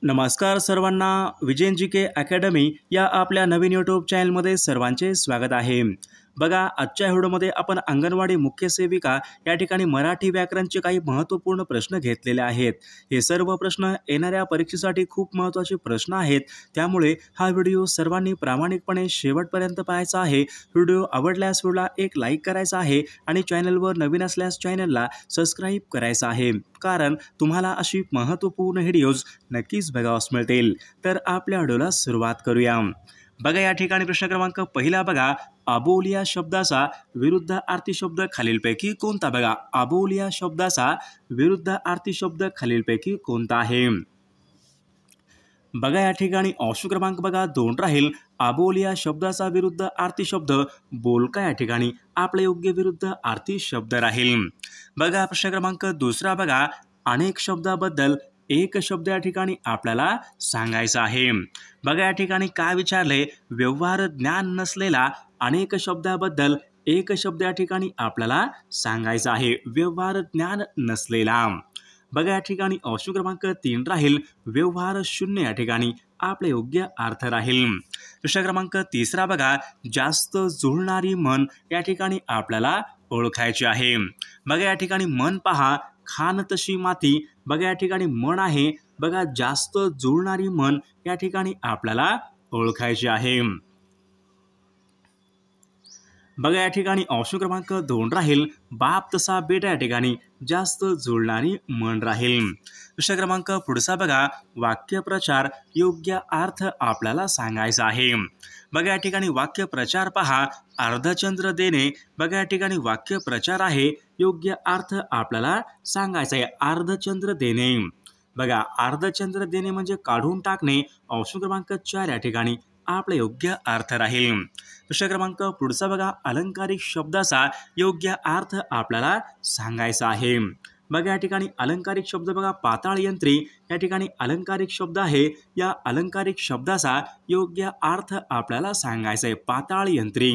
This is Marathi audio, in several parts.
नमस्कार सर्वांना, विजयन जी के अकॅडमी या आपल्या नवीन यूट्यूब चॅनलमध्ये सर्वांचे स्वागत आहे। बघा, आजच्या व्हिडिओमध्ये आपण अंगणवाडी मुख्य सेविका या ठिकाणी मराठी व्याकरणचे काही महत्त्वपूर्ण प्रश्न घेतलेले आहेत। हे सर्व प्रश्न येणाऱ्या परीक्षेसाठी खूप महत्त्वाचे प्रश्न आहेत, त्यामुळे हा व्हिडिओ सर्वांनी प्रामाणिकपणे शेवटपर्यंत पाहायचा आहे। व्हिडिओ आवडल्यास व्हिडिओला एक लाईक करायचा आहे आणि चॅनलवर नवीन असल्यास चॅनलला सबस्क्राईब करायचं आहे, कारण तुम्हाला अशी महत्त्वपूर्ण व्हिडिओज नक्कीच बघावयास मिळतील। तर आपल्या व्हिडिओला सुरुवात करूया। बघा, या ठिकाणी प्रश्न क्रमांक पहिला बघा, अबोलिया शब्दाचा विरुद्धार्थी शब्द खालीलपैकी कोणता? बघा, अबोलिया शब्दाचा विरुद्धार्थी शब्द खालीलपैकी कोणता आहे? बघा, या ठिकाणी ऑप्शन क्रमांक बघा 2 राहील। अबोलिया शब्दाचा विरुद्धार्थी शब्द बोलका या ठिकाणी आपले योग्य विरुद्धार्थी शब्द राहील। बघा, प्रश्न क्रमांक दुसरा बघा, अनेक शब्दाबद्दल एक शब्द या ठिकाणी आपल्याला सांगायचा आहे। बघा, या ठिकाणी काय विचारले, व्यवहार ज्ञान नसलेला अनेक शब्दाबद्दल एक शब्द या ठिकाणी आपल्याला सांगायचा आहे। व्यवहार ज्ञान नसलेला। बघा, या ठिकाणी ऑप्शन क्रमांक 3 राहील। व्यवहार शून्य या ठिकाणी आपले योग्य अर्थ राहील। प्रश्न क्रमांक तिसरा बघा, जास्त जुळणारी म्हण या ठिकाणी आपल्याला ओळखायची आहे। बघा, या ठिकाणी म्हण पहा, खान तशी माती। बघा, या ठिकाणी म्हण आहे। बघा, जास्त जुळणारी म्हण या ठिकाणी आपल्याला ओळखायची आहे। बघा, या ठिकाणी ऑप्शन क्रमांक 2 राहील। बाप तसा बेटा या ठिकाणी जास्त जुळणारी म्हण राहील। प्रश्न क्रमांक पुढचा बघा, वाक्यप्रचार योग्य अर्थ आपल्याला सांगायचा आहे। बघा, या ठिकाणी वाक्यप्रचार पहा, अर्धचंद्र देणे। बघा, या ठिकाणी वाक्यप्रचार आहे, योग्य अर्थ आपल्याला सांगायचा आहे, अर्धचंद्र देणे। बघा, अर्धचंद्र देणे म्हणजे काढून टाकणे। ऑप्शन क्रमांक 4 या ठिकाणी आपला योग्य अर्थ राहील। प्रश्न क्रमांक पुढचा बघा, अलंकारिक शब्दाचा योग्य अर्थ आपल्याला सांगायचा आहे। बघा, या ठिकाणी अलंकारिक शब्द बघा, पाताळ यंत्री या ठिकाणी अलंकारिक शब्द आहे। या अलंकारिक शब्दाचा योग्य अर्थ आपल्याला सांगायचा आहे, पाताळ यंत्री।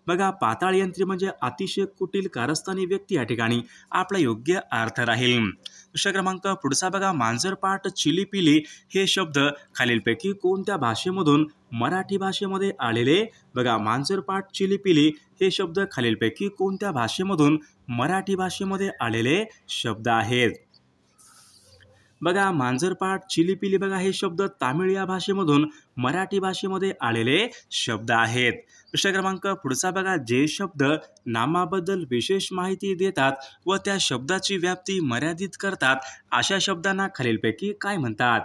बघा, पाताळ यंत्री म्हणजे अतिशय कुटील कारस्थानी व्यक्ती या ठिकाणी आपला योग्य अर्थ राहील। प्रश्न क्रमांक पुढचा बघा, मांजरपाट चिलीपिली हे शब्द खालीलपैकी कोणत्या भाषेमधून मराठी भाषेमध्ये आलेले? बघा, मांजरपाट चिलीपिली हे शब्द खालीलपैकी कोणत्या भाषेमधून मराठी भाषेमध्ये आलेले शब्द आहेत? बघा, मांजरपाट चिलीपिली बघा, हे शब्द तामिळ या भाषेमधून मराठी भाषेमध्ये आलेले शब्द आहेत। प्रश्न क्रमांक पुढचा बघा, जे शब्द नामाबद्दल विशेष माहिती देतात व त्या शब्दाची व्याप्ती मर्यादित करतात अशा शब्दांना खालीलपैकी काय म्हणतात?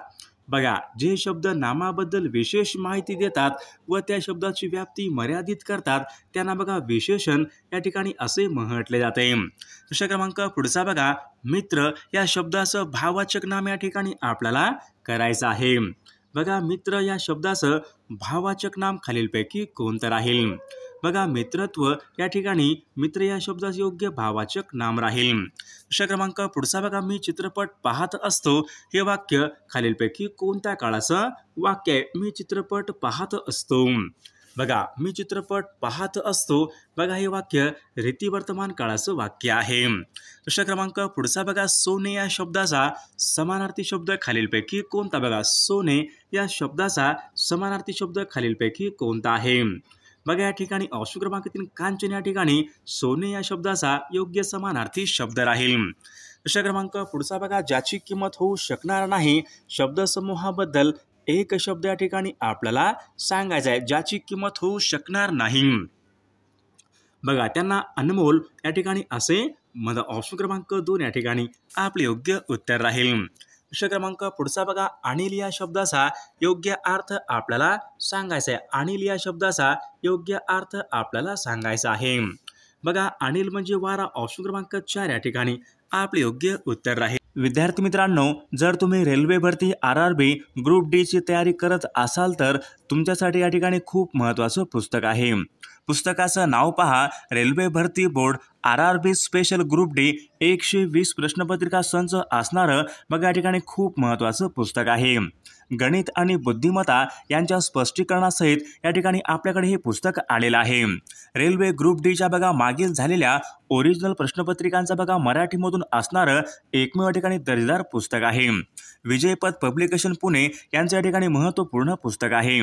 बघा, जे शब्द नामाबद्दल विशेष माहिती देतात व त्या शब्दाची व्याप्ती मर्यादित करतात त्यांना बघा विशेषण या ठिकाणी असे म्हटले जाते। प्रश्न क्रमांक पुढचा बघा, मित्र या शब्दाचं भाववाचक नाम या ठिकाणी आपल्याला करायचं आहे। बघा, मित्र या शब्दाचं भाववाचक नाम खालीलपैकी कोणतं राहील? बघा, मित्रत्व या ठिकाणी मित्र या शब्दाचे योग्य भाववाचक नाम राहील। प्रश्न क्रमांक पुढचा बघा, मी चित्रपट पाहत असतो हे वाक्य खालीलपैकी कोणत्या काळाचं वाक्य आहे? मी चित्रपट पाहत असतो। बघा, मी चित्रपट पाहत असतो बघा, हे वाक्य रीतिवर्तमान काळाचं वाक्य आहे। प्रश्न क्रमांक पुढचा बघा, सोने या शब्दाचा समानार्थी शब्द खालीलपैकी कोणता? बघा, सोने या शब्दाचा समानार्थी शब्द खालीलपैकी कोणता आहे? बघा, या ठिकाणी ऑप्शन क्रमांक 3 कांचन या ठिकाणी सोने या शब्दाचा योग्य समानार्थी शब्द राहील। प्रश्न क्रमांक पुढचा बघा, ज्याची किंमत होऊ शकणार नाही शब्दसमूहाबद्दल एक शब्द या ठिकाणी आपल्याला सांगायचा आहे, ज्याची किंमत होऊ शकणार नाही। बघा, त्यांना अनमोल या ठिकाणी असे ऑप्शन क्रमांक 2 या ठिकाणी आपले योग्य उत्तर राहील। प्रश्न क्रमांक पुढचा बघा, अनिल या शब्दाचा योग्य अर्थ आपल्याला सांगायचा आहे। अनिल या शब्दाचा योग्य अर्थ आपल्याला सांगायचा आहे। बघा, अनिल म्हणजे वारा। ऑप्शन क्रमांक 4 या ठिकाणी आपले योग्य उत्तर राहील। विद्यार्थी मित्रांनो, जर तुम्ही रेल्वे भरती RRB ग्रुप D ची तयारी करत असाल तर तुमच्यासाठी या ठिकाणी खूप महत्त्वाचं पुस्तक आहे। पुस्तकाचं नाव पहा, रेल्वे भरती board RRB special group D 120 प्रश्नपत्रिका संच असणारं बघा या ठिकाणी खूप महत्त्वाचं पुस्तक आहे. गणित आणि बुद्धिमत्ता यांच्या स्पष्टीकरणासहित या ठिकाणी आपल्याकडे हे पुस्तक आलेलं आहे. रेल्वे ग्रुप डीच्या बघा मागील झालेल्या ओरिजिनल प्रश्नपत्रिकांचा बघा मराठीमधून असणारं एकमेव ठिकाणी दर्जेदार पुस्तक आहे. विजयपथ पब्लिकेशन पुणे यांचं या ठिकाणी महत्त्वपूर्ण पुस्तक आहे.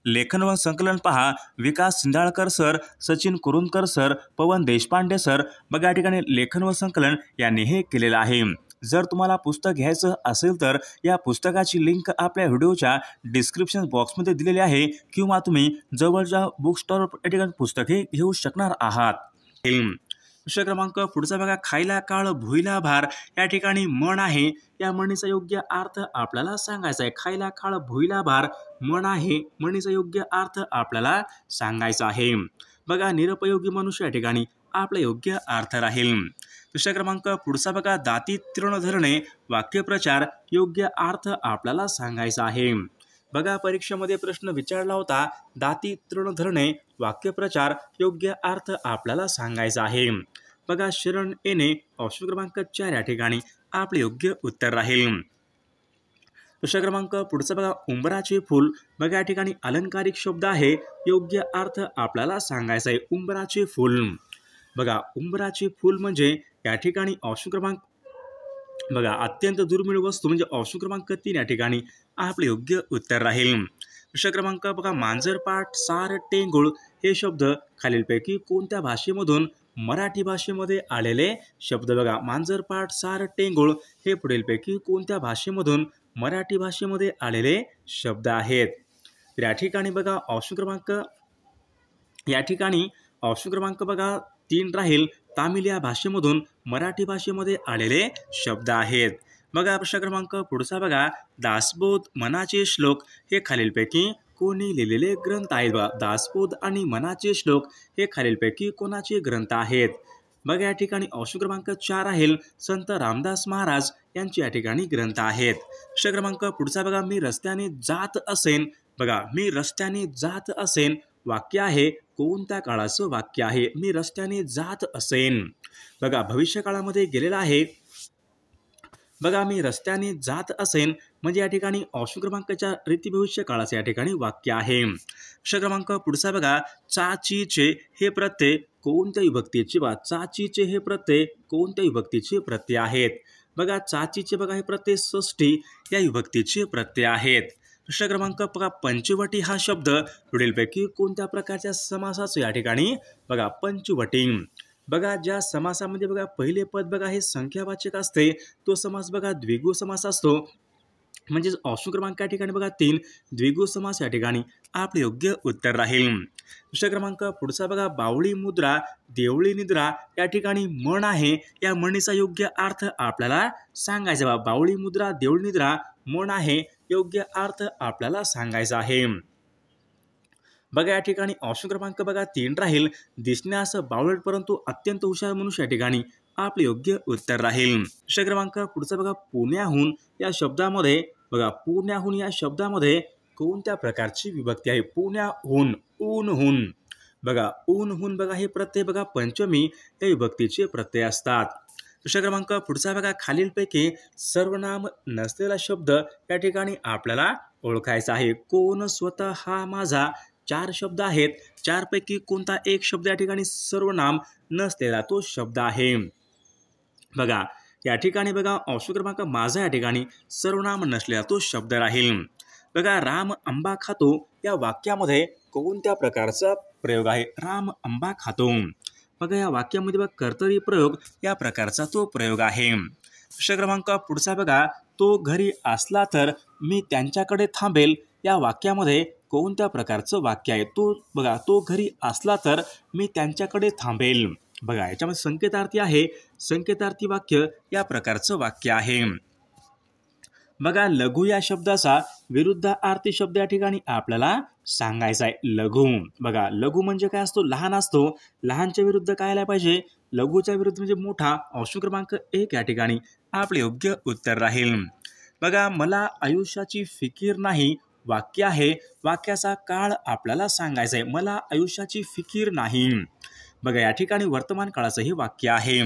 लेखन व संकलन पहा विकास सिंधाळकर सर, सचिन कुरुंदकर सर, पवन देशपांडे सर बघा या ठिकाणी लेखन व संकलन यांनी हे केलेलं आहे. जर तुम्हाला पुस्तक घ्यायचं असेल तर या पुस्तकाची लिंक आपल्या व्हिडिओच्या डिस्क्रिप्शन बॉक्समध्ये दिलेली आहे किंवा तुम्ही जवळच्या बुक स्टोअर या ठिकाणी पुस्तके घेऊ शकणार आहात. विषय क्रमांक पुढचा बघा खायला काळ भुईला भार या ठिकाणी म्हण आहे. या म्हणीचा योग्य अर्थ आपल्याला सांगायचा आहे. खायला काळ भुईला भार म्हण आहे. म्हणीचा योग्य अर्थ आपल्याला सांगायचा आहे. बघा निरुपयोगी मनुष्य या ठिकाणी आपला योग्य अर्थ राहील. विषय क्रमांक पुढचा बघा दाती तृण धरणे वाक्यप्रचार योग्य अर्थ आपल्याला सांगायचा आहे. बघा परीक्षेमध्ये प्रश्न विचारला होता दाती तृण धरणे वाक्यप्रचार योग्य अर्थ आपल्याला सांगायचा आहे. बघा शरण येणे ऑप्शन क्रमांक 4 या ठिकाणी आपले योग्य उत्तर राहील. विषय क्रमांक पुढचा बघा उंबराचे फूल बघा या ठिकाणी अलंकारिक शब्द आहे. योग्य अर्थ आपल्याला सांगायचा आहे. उंबराचे फूल बघा उंबराचे फूल म्हणजे या ठिकाणी ऑप्शन क्रमांक बघा अत्यंत दुर्मिळ वस्तू म्हणजे ऑप्शन क्रमांक 3 या ठिकाणी आपले योग्य उत्तर राहील. विषय क्रमांक बघा मांजरपाट सार टेंगुळ हे शब्द खालीलपैकी कोणत्या भाषेमधून मराठी भाषेमध्ये आलेले शब्द बघा मांजरपाट सार टेंगुळ हे पुढीलपैकी कोणत्या भाषेमधून मराठी भाषेमध्ये आलेले शब्द आहेत. तर या ठिकाणी बघा ऑप्शन क्रमांक बघा 3 राहील. तामिळ या भाषेमधून मराठी भाषेमध्ये आलेले शब्द आहेत. बघा प्रश्न क्रमांक पुढचा बघा दासबोध मनाचे श्लोक हे खालीलपैकी कोणी लिहिलेले ग्रंथ आहेत. बघा दासबोध आणि मनाचे श्लोक हे खालीलपैकी कोणाचे ग्रंथ आहेत. बघा या ठिकाणी ऑप्शन क्रमांक 4 राहील. संत रामदास महाराज यांचे या ठिकाणी ग्रंथ आहेत. प्रश्न क्रमांक पुढचा बघा मी रस्त्याने जात असेन बघा मी रस्त्याने जात असेन वाक्य आहे. कोणत्या काळाचं वाक्य आहे. मी रस्त्याने जात असेन बघा भविष्य काळामध्ये गेलेला आहे. बघा मी रस्त्याने जात असेन म्हणजे या ठिकाणी ऑप्शन क्रमांक 4 रीती भविष्य काळाचे या ठिकाणी वाक्य आहे. विषय क्रमांक पुढचा बघा चाचीचे हे प्रत्यय कोणत्या विभक्तीचे बघा चाचीचे हे प्रत्यय कोणत्या विभक्तीचे प्रत्यय आहेत. बघा चाचीचे बघा हे प्रत्यय षष्ठी या विभक्तीचे प्रत्यय आहेत. विषय क्रमांक बघा पंचवटी हा शब्द पुढीलपैकी कोणत्या प्रकारच्या समासाचे या ठिकाणी बघा पंचवटी बघा ज्या समासामध्ये बघा पहिले पद बघा हे संख्यावाचक असते तो समास बघा द्विगु समास असतो. म्हणजे ऑप्शन क्रमांक या ठिकाणी बघा 3 द्विगु समास या ठिकाणी आपले योग्य उत्तर राहील. विषय क्रमांक पुढचा बघा बावळी मुद्रा देवळी निद्रा या ठिकाणी म्हण आहे. या म्हणीचा योग्य अर्थ आपल्याला सांगायचा बघा बावळी मुद्रा देवळी निद्रा म्हण आहे. योग्य अर्थ आपल्याला सांगायचा आहे. बघा या ठिकाणी ऑप्शन क्रमांक बघा 3 राहील. दिसण्यास बावळट परंतु अत्यंत हुशार मनुष्य या ठिकाणी आपले योग्य उत्तर राहील. विषय क्रमांक पुढचा बघा पुण्याहून या शब्दामध्ये बघा पुण्याहून या शब्दामध्ये कोणत्या प्रकारची विभक्ती आहे. पुण्याहून ऊनहून बघा ऊनहून बघा हे प्रत्यय बघा पंचमी या विभक्तीचे प्रत्यय असतात. विषय क्रमांक पुढचा बघा खालीलपैकी सर्वनाम नसलेला शब्द या ठिकाणी आपल्याला ओळखायचा आहे. कोण स्वतः हा माझा 4 शब्द आहेत. 4 पैकी कोणता एक शब्द या ठिकाणी सर्वनाम नसलेला तो शब्द आहे. बघा या ठिकाणी बघा ऑप्शन क्रमांक माझा या ठिकाणी सर्वनाम नसलेला तो शब्द राहील. बघा राम आंबा खातो या वाक्यामध्ये कोणत्या प्रकारचा प्रयोग आहे. राम आंबा खातो बघा या वाक्यामध्ये बघा कर्तरी प्रयोग या प्रकारचा तो प्रयोग आहे. विषय क्रमांक पुढचा बघा तो घरी असला तर मी त्यांच्याकडे थांबेल या वाक्यामध्ये कोणत्या प्रकारचं वाक्य आहे. तो बघा तो घरी असला तर मी त्यांच्याकडे थांबेल बघा याच्यामध्ये संकेतार्थी आहे. संकेतार्थी वाक्य या प्रकारचं वाक्य आहे. बघा लघु या शब्दाचा विरुद्धार्थी शब्द या ठिकाणी आपल्याला सांगायचा आहे. लघु बघा लघु म्हणजे काय असतो लहान असतो. लहानच्या विरुद्ध काय आला पाहिजे लघुच्या विरुद्ध म्हणजे मोठा. ऑप्शन क्रमांक 1 या ठिकाणी आपले योग्य उत्तर राहील. बघा मला आयुष्याची फिकीर नाही वाक्य आहे. वाक्याचा काळ आपल्याला सांगायचा आहे. मला आयुष्याची फिकीर नाही बघा या ठिकाणी वर्तमान काळाचं हे वाक्य आहे.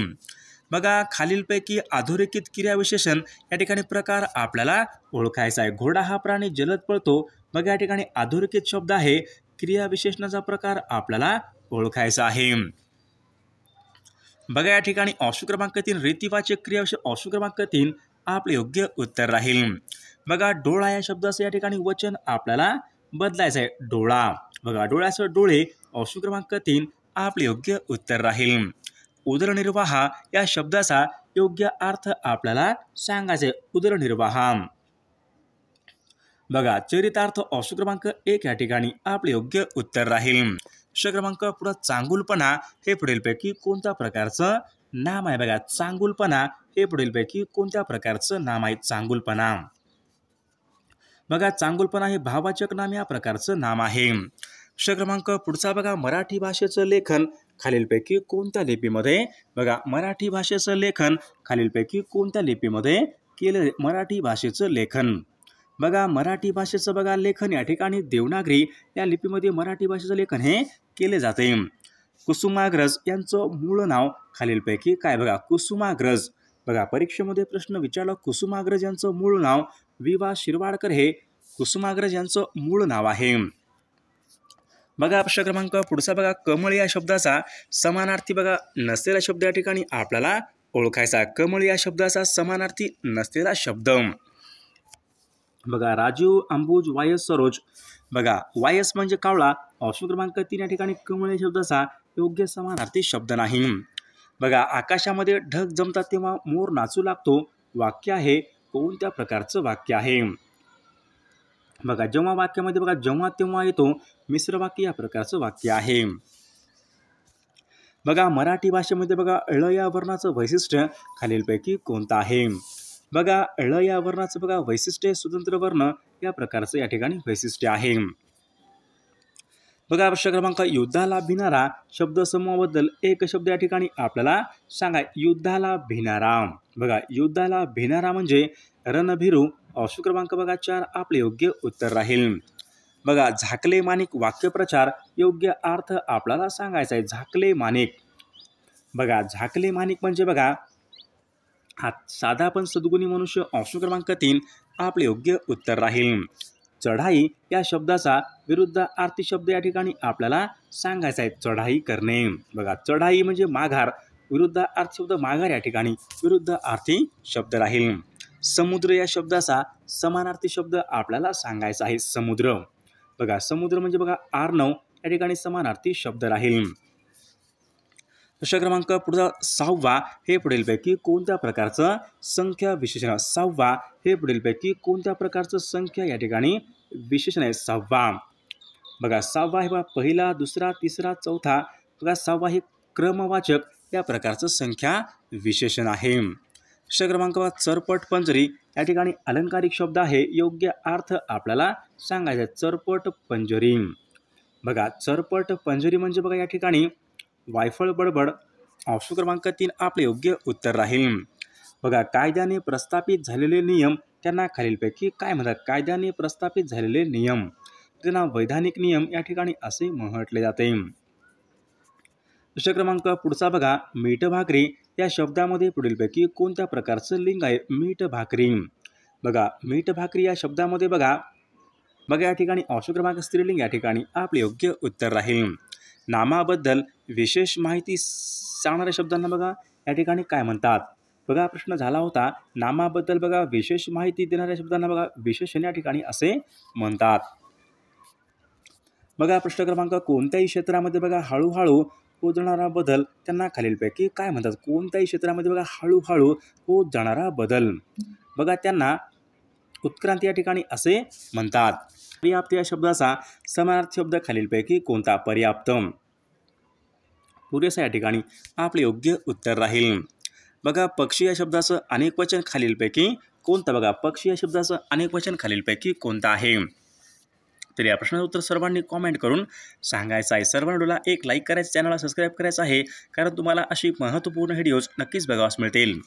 बघा खालीलपैकी अधोरेखित क्रियाविशेषण या ठिकाणी प्रकार आपल्याला ओळखायचा आहे. घोडा हा प्राणी जलद पळतो. बघा या ठिकाणी अधोरेखित शब्द आहे. क्रियाविशेषणाचा प्रकार आपल्याला ओळखायचा आहे. बघा या ठिकाणी ऑप्शन क्रमांक 3 रीतिवाचक क्रियाविशेषण ऑप्शन क्रमांक 3 आपले योग्य उत्तर राहील. बघा डोळा या शब्दाचं या ठिकाणी वचन आपल्याला बदलायचं आहे. डोळा. बघा डोळ्याचं डोळे ऑप्शन क्रमांक 3 आपले योग्य उत्तर राहील. उदरनिर्वाह या शब्दाचा योग्य अर्थ आपल्याला सांगायचा आहे. उदरनिर्वाह. बघा चरितार्थ ऑप्शन क्रमांक 1 या ठिकाणी आपले योग्य उत्तर राहील. प्रश्न क्रमांक पुढे चांगुलपणा हे पुढीलपैकी कोणत्या प्रकारचं नाम आहे. बघा चांगुलपणा हे पुढीलपैकी कोणत्या प्रकारचं नाम आहे. चांगुलपणा. बघा चांगुलपणा हे भाववाचक नाम या प्रकारचं नाम आहे. प्रश्न क्रमांक पुढचा बघा मराठी भाषेचं लेखन खालीलपैकी कोणत्या लिपीमध्ये. बघा मराठी भाषेचं लेखन खालीलपैकी कोणत्या लिपीमध्ये केले. मराठी भाषेचं लेखन. बघा मराठी भाषेचं बघा लेखन या ठिकाणी देवनागरी या लिपीमध्ये मराठी भाषेचं लेखन हे केले जाते. कुसुमाग्रज यांचं मूळ नाव खालीलपैकी काय. बघा कुसुमाग्रज. बघा परीक्षेमध्ये प्रश्न विचारला कुसुमाग्रज यांचं मूळ नाव वि.वा. शिरवाडकर हे कुसुमाग्रज यांचं मूळ नाव आहे. बघा प्रश्न क्रमांक पुढचा बघा कमळ या शब्दाचा समानार्थी बघा नसलेला शब्द या ठिकाणी आपल्याला ओळखायचा. कमळ या शब्दाचा समानार्थी नसलेला शब्द. बघा राजीव, अंबुज, वायस, सरोज. बघा वायस म्हणजे कावळा ऑप्शन क्रमांक 3 या ठिकाणी कमळ या शब्दाचा योग्य समानार्थी शब्द नाही. बघा आकाशामध्ये ढग जमतात तेव्हा मोर नाचू लागतो. वाक्य आहे कोणत्या प्रकारचं वाक्य आहे. बघा जेव्हा वाक्यामध्ये बघा जेव्हा तेव्हा येतो मिश्र वाक्य या प्रकारचं वाक्य आहे. बघा मराठी भाषेमध्ये बघा ळ या वर्णाचं वैशिष्ट्य खालीलपैकी कोणतं आहे. बघा ळ या वर्णाचं बघा वैशिष्ट्य स्वतंत्र वर्ण या प्रकारचं या ठिकाणी वैशिष्ट्य आहे. बघा प्रश्न क्रमांक युद्धाला भिणारा शब्द समूहाबद्दल एक शब्द या ठिकाणी आपल्याला सांगा. युद्धाला भिणारा. बघा युद्धाला भिणारा म्हणजे रणभीरू. ऑप्शन क्रमांक बघा 4 आपले योग्य उत्तर राहील. बघा झाकले माणिक वाक्यप्रचार योग्य अर्थ आपल्याला सांगायचा आहे. झाकले माणिक. बघा झाकले माणिक म्हणजे बघा हा साधा पण सद्गुणी मनुष्य. ऑप्शन क्रमांक 3 आपले योग्य उत्तर राहील. चढाई या शब्दाचा विरुद्धार्थी शब्द या ठिकाणी आपल्याला सांगायचा आहे. चढाई करणे. बघा चढाई म्हणजे माघार. विरुद्धार्थी शब्द माघार या ठिकाणी विरुद्धार्थी शब्द राहील. समुद्र या शब्दाचा समानार्थी शब्द आपल्याला सांगायचा आहे. समुद्र. बघा समुद्र म्हणजे बघा आर्णव या ठिकाणी समानार्थी शब्द राहील. प्रश्न क्रमांक पुढचा 6वा हे पुढीलपैकी कोणत्या प्रकारचं संख्या विशेषण. 6वा हे पुढीलपैकी कोणत्या प्रकारचं संख्या या ठिकाणी विशेषण आहे. 6वा. बघा 6वा हे बघा पहिला, दुसरा, तिसरा, चौथा. बघा 6वा हे क्रमवाचक या प्रकारचं संख्या विशेषण आहे. प्रश्न क्रमांक चरपट पंजरी या ठिकाणी अलंकारिक शब्द आहे. योग्य अर्थ आपल्याला सांगायचा. चरपट पंजरी. बघा चरपट पंजरी म्हणजे बघा या ठिकाणी वायफळ बडबड. ऑप्शन क्रमांक 3 आपले योग्य उत्तर राहील. बघा कायद्याने प्रस्थापित झालेले नियम त्यांना खालीलपैकी काय म्हणतात. कायद्याने प्रस्थापित झालेले नियम त्यांना वैधानिक नियम या ठिकाणी असे म्हटले जाते. प्रश्न क्रमांक पुढचा बघा मीठ भाकरी या शब्दामध्ये पुढीलपैकी कोणत्या प्रकारचं लिंग आहे. मीठ भाकरी. बघा मीठ भाकरी या शब्दामध्ये बघा या ठिकाणी ऑप्शन क्रमांक स्त्रीलिंग या ठिकाणी आपले योग्य उत्तर राहील. नामाबद्दल विशेष माहिती सांगणाऱ्या शब्दांना बघा या ठिकाणी काय म्हणतात. बघा प्रश्न झाला होता नामाबद्दल बघा विशेष माहिती देणाऱ्या शब्दांना बघा विशेषण या ठिकाणी असे म्हणतात. बघा प्रश्न क्रमांक कोणत्याही क्षेत्रामध्ये बघा हळूहळू होत जाणारा बदल त्यांना खालीलपैकी काय म्हणतात. कोणत्याही क्षेत्रामध्ये बघा हळूहळू होत जाणारा बदल बघा त्यांना उत्क्रांती या ठिकाणी असे म्हणतात. पर्याप्त या शब्दाचा समानार्थी शब्द खालीलपैकी कोणता. पर्याप्त. पुरेसा या ठिकाणी आपले योग्य उत्तर राहील. बघा पक्षी या शब्दाचं अनेक वचन खालीलपैकी कोणतं. बघा पक्षी या शब्दाचं अनेक वचन खालीलपैकी कोणतं आहे. तर या प्रश्नाचं उत्तर सर्वांनी कॉमेंट करून सांगायचं आहे. सर्वांनी व्हिडिओला एक लाईक करायचं, चॅनलला सबस्क्राईब करायचं आहे कारण तुम्हाला अशी महत्त्वपूर्ण व्हिडिओज नक्कीच बघावयास मिळतील.